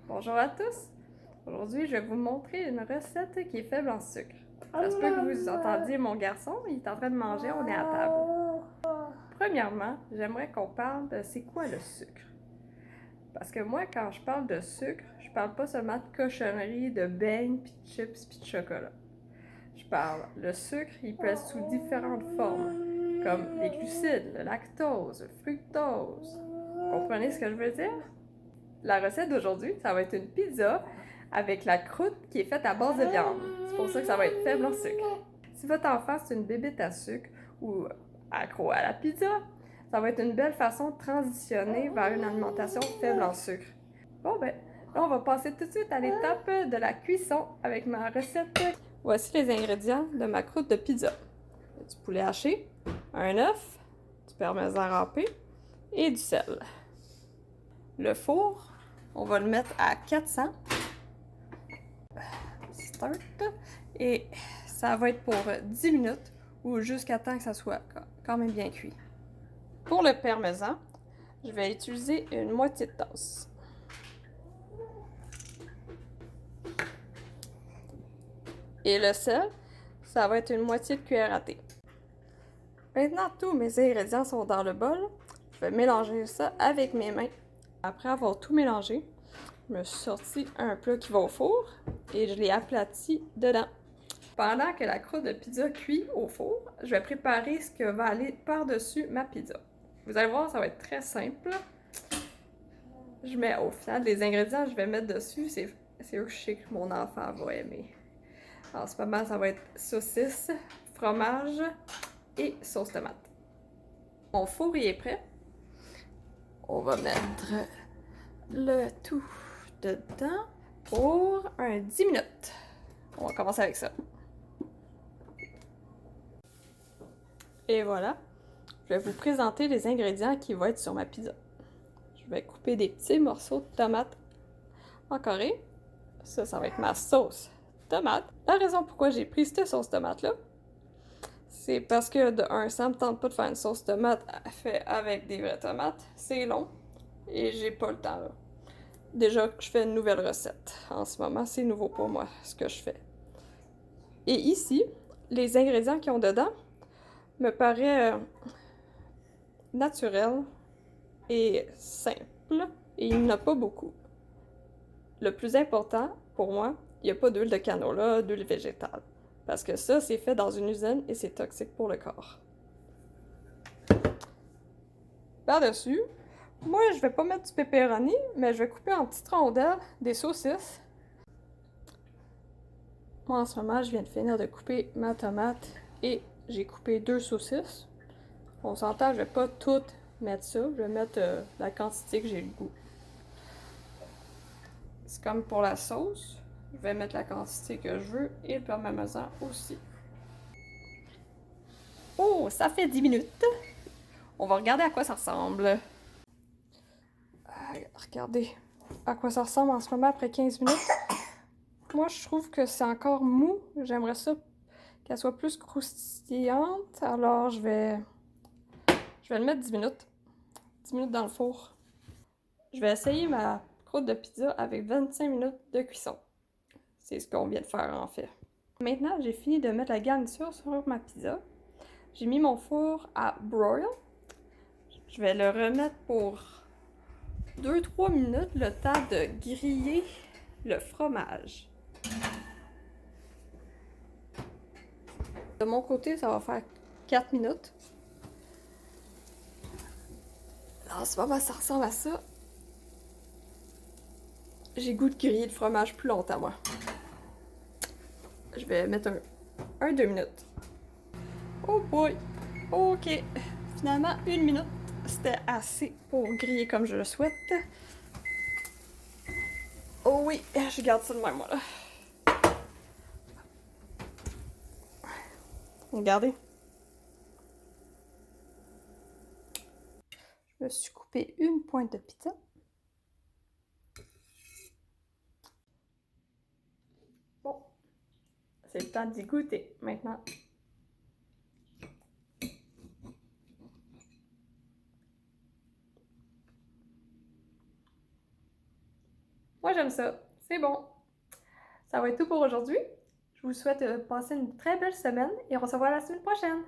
Bonjour à tous! Aujourd'hui, je vais vous montrer une recette qui est faible en sucre. Ça se peut que vous entendiez mon garçon, il est en train de manger, on est à table. Premièrement, j'aimerais qu'on parle de c'est quoi le sucre. Parce que moi, quand je parle de sucre, je parle pas seulement de cochonneries, de beignes, puis de chips, puis de chocolat. Je parle, le sucre, il peut être sous différentes formes, comme les glucides, le lactose, le fructose. Comprenez ce que je veux dire? La recette d'aujourd'hui, ça va être une pizza avec la croûte qui est faite à base de viande. C'est pour ça que ça va être faible en sucre. Si votre enfant c'est une bébête à sucre ou accro à la pizza, ça va être une belle façon de transitionner vers une alimentation faible en sucre. Bon ben, là on va passer tout de suite à l'étape de la cuisson avec ma recette. Voici les ingrédients de ma croûte de pizza. Du poulet haché, un œuf, du parmesan râpé et du sel. Le four, on va le mettre à 400. Start. Et ça va être pour 10 minutes ou jusqu'à temps que ça soit quand même bien cuit. Pour le parmesan, je vais utiliser une moitié de tasse. Et le sel, ça va être une moitié de cuillère à thé. Maintenant, tous mes ingrédients sont dans le bol. Je vais mélanger ça avec mes mains. Après avoir tout mélangé, je me suis sorti un plat qui va au four et je l'ai aplati dedans. Pendant que la croûte de pizza cuit au four, je vais préparer ce que va aller par-dessus ma pizza. Vous allez voir, ça va être très simple. Je mets au final les ingrédients que je vais mettre dessus, c'est eux que je sais que mon enfant va aimer. En ce moment, ça va être saucisse, fromage et sauce tomate. Mon four y est prêt. On va mettre le tout dedans pour un 10 minutes. On va commencer avec ça. Et voilà, je vais vous présenter les ingrédients qui vont être sur ma pizza. Je vais couper des petits morceaux de tomates en carré. Ça va être ma sauce tomate. La raison pourquoi j'ai pris cette sauce tomate-là, c'est parce que de un, ça me tente pas de faire une sauce tomate faite avec des vraies tomates. C'est long et j'ai pas le temps là. Déjà, je fais une nouvelle recette. En ce moment, c'est nouveau pour moi, ce que je fais. Et ici, les ingrédients qu'ils ont dedans me paraît naturel et simple, et il n'y en a pas beaucoup. Le plus important, pour moi, il n'y a pas d'huile de canola, d'huile végétale. Parce que ça, c'est fait dans une usine et c'est toxique pour le corps. Par-dessus, moi, je vais pas mettre du pepperoni, mais je vais couper en petites rondelles des saucisses. Moi, en ce moment, je viens de finir de couper ma tomate et j'ai coupé 2 saucisses. On s'entend, je vais pas toutes mettre ça, je vais mettre la quantité que j'ai le goût. C'est comme pour la sauce, je vais mettre la quantité que je veux et le parmesan aussi. Oh, ça fait 10 minutes. On va regarder à quoi ça ressemble. Regardez à quoi ça ressemble en ce moment après 15 minutes. Moi, je trouve que c'est encore mou. J'aimerais ça qu'elle soit plus croustillante. Alors, je vais le mettre 10 minutes. 10 minutes dans le four. Je vais essayer ma croûte de pizza avec 25 minutes de cuisson. C'est ce qu'on vient de faire en fait. Maintenant, j'ai fini de mettre la garniture sur ma pizza. J'ai mis mon four à broil. Je vais le remettre pour 2-3 minutes, le temps de griller le fromage. De mon côté, ça va faire 4 minutes. En ce moment, ça ressemble à ça. J'ai goût de griller le fromage plus longtemps, moi. Je vais mettre un 2 minutes. Oh boy! Ok. Finalement, 1 minute, c'était assez pour griller comme je le souhaite. Oh oui, je garde ça de même, moi, là. Regardez. Je me suis coupé une pointe de pizza. Bon, c'est le temps d'y goûter maintenant. Moi, j'aime ça. C'est bon. Ça va être tout pour aujourd'hui. Je vous souhaite de passer une très belle semaine et on se revoit la semaine prochaine.